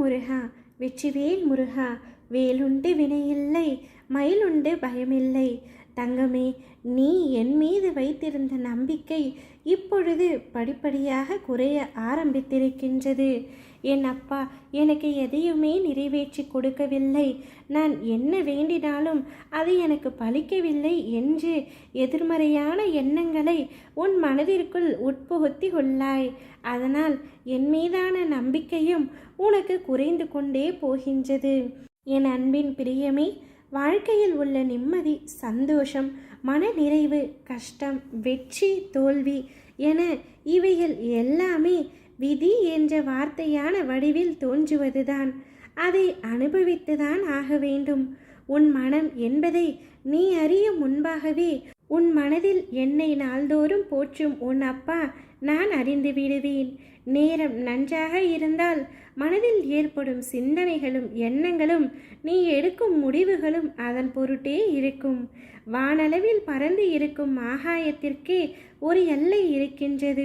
முருகா வெற்றிவேல் முருகா, வேலுண்டு வினையில்லை, மயிலுண்டு பயமில்லை. தங்கமே, நீ என் மீது வைத்திருந்த நம்பிக்கை இப்பொழுது படிப்படியாக குறைய ஆரம்பித்திருக்கின்றது. என் அப்பா எனக்கு எதையுமே நிறைவேற்றி கொடுக்கவில்லை. நான் என்ன வேண்டினாலும் அது எனக்கு பலிக்கவில்லை என்று எதிர்மறையான எண்ணங்களை உன் மனதிற்குள் உட்புகுத்தி கொள்ளாய். அதனால் என் மீதான நம்பிக்கையும் உனக்கு குறைந்து கொண்டே போகின்றது. என் அன்பின் பிரியமே, வாழ்க்கையில் உள்ள நிம்மதி, சந்தோஷம், மன நிறைவு, கஷ்டம், வெற்றி, தோல்வி என இவைகள் எல்லாமே விதி என்ற வார்த்தையான வடிவில் தோன்றுவதுதான். அதை அனுபவித்துதான் ஆக வேண்டும். உன் மனம் என்பதை நீ அறியும் முன்பாகவே உன் மனதில் என்னை நாள்தோறும் போற்றும் உன் அப்பா நான் அறிந்து விடுவேன். நேரம் நன்றாக இருந்தால் மனதில் ஏற்படும் சிந்தனைகளும் எண்ணங்களும் நீ எடுக்கும் முடிவுகளும் அதன் பொருட்டே இருக்கும். வானளவில் பறந்து இருக்கும் ஆகாயத்திற்கே ஒரு எல்லை இருக்கின்றது.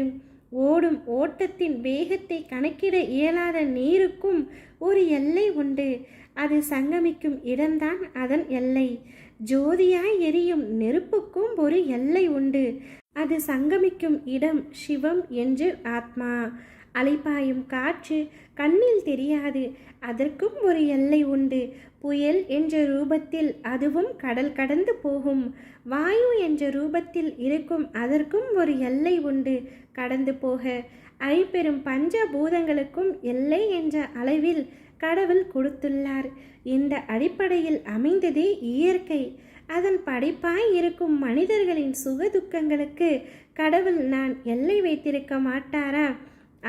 ஓடும் ஓட்டத்தின் வேகத்தை கணக்கிட இயலாத நீருக்கும் ஒரு எல்லை உண்டு. அது சங்கமிக்கும் இடம்தான் அதன் எல்லை. ஜோதியாய் எரியும் நெருப்புக்கும் ஒரு எல்லை உண்டு. அது சங்கமிக்கும் இடம் சிவம் என்று ஆத்மா. அலைபாயும் காற்று கண்ணில் தெரியாது, அதற்கும் ஒரு எல்லை உண்டு. புயல் என்ற ரூபத்தில் அதுவும் கடல் கடந்து போகும். வாயு என்ற ரூபத்தில் இருக்கும் அதற்கும் ஒரு எல்லை உண்டு, கடந்து போக. ஐம்பெரும் பஞ்சபூதங்களுக்கும் எல்லை என்ற அளவில் கடவுள் கொடுத்துள்ளார். இந்த அடிப்படையில் அமைந்ததே இயற்கை. அதன் படைப்பாய் இருக்கும் மனிதர்களின் சுகதுக்கங்களுக்கு கடவுள் நான் எல்லை வைத்திருக்க மாட்டாரா?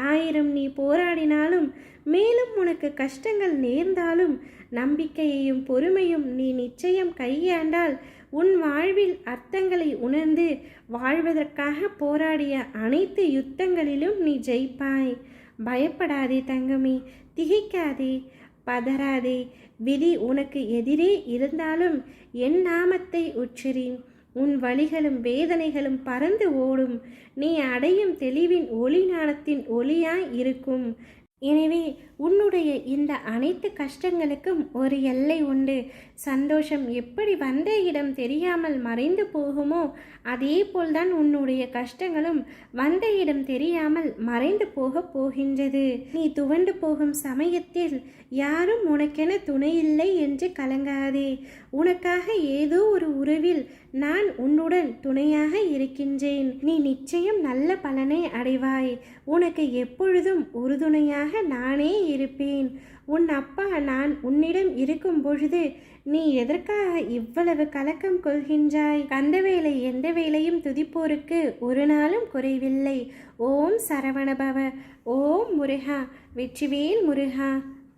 1000 நீ போராடினாலும், மேலும் உனக்கு கஷ்டங்கள் நேர்ந்தாலும், நம்பிக்கையையும் பொறுமையும் நீ நிச்சயம் கையாண்டால் உன் வாழ்வில் அர்த்தங்களை உணர்ந்து வாழ்வதற்காக போராடிய அனைத்து யுத்தங்களிலும் நீ ஜெயிப்பாய். பயப்படாதே தங்கமே, திகைக்காதே, பதறாதே. விதி உனக்கு எதிரே இருந்தாலும் என் நாமத்தை உச்சரி. உன் வலிகளும் வேதனைகளும் பறந்து ஓடும். நீ அடையும் தெளிவின் ஒளி ஞானத்தின் ஒளியாய் இருக்கும். எனவே உன்னுடைய இந்த அனைத்து கஷ்டங்களுக்கும் ஒரு எல்லை உண்டு. சந்தோஷம் எப்படி வந்த இடம் தெரியாமல் மறைந்து போகுமோ, அதே போல்தான் உன்னுடைய கஷ்டங்களும் வந்த இடம் தெரியாமல் மறைந்து போக போகின்றது. நீ துவண்டு போகும் சமயத்தில் யாரும் உனக்கென துணையில்லை என்று கலங்காதே. உனக்காக ஏதோ ஒரு உறவில் நான் உன்னுடன் துணையாக இருக்கின்றேன். நீ நிச்சயம் நல்ல பலனை அடைவாய். உனக்கு எப்பொழுதும் உறுதுணையாக நானே இருப்பேன். உன் அப்பா நான் உன்னிடம் இருக்கும் பொழுது நீ எதற்காக இவ்வளவு கலக்கம் கொள்கின்றாய்? கந்தவேலை எந்த வேலையும் துதிப்போருக்கு ஒரு நாளும் குறைவில்லை. ஓம் சரவணபவ. ஓம் முருகா வெற்றிவேல் முருகா.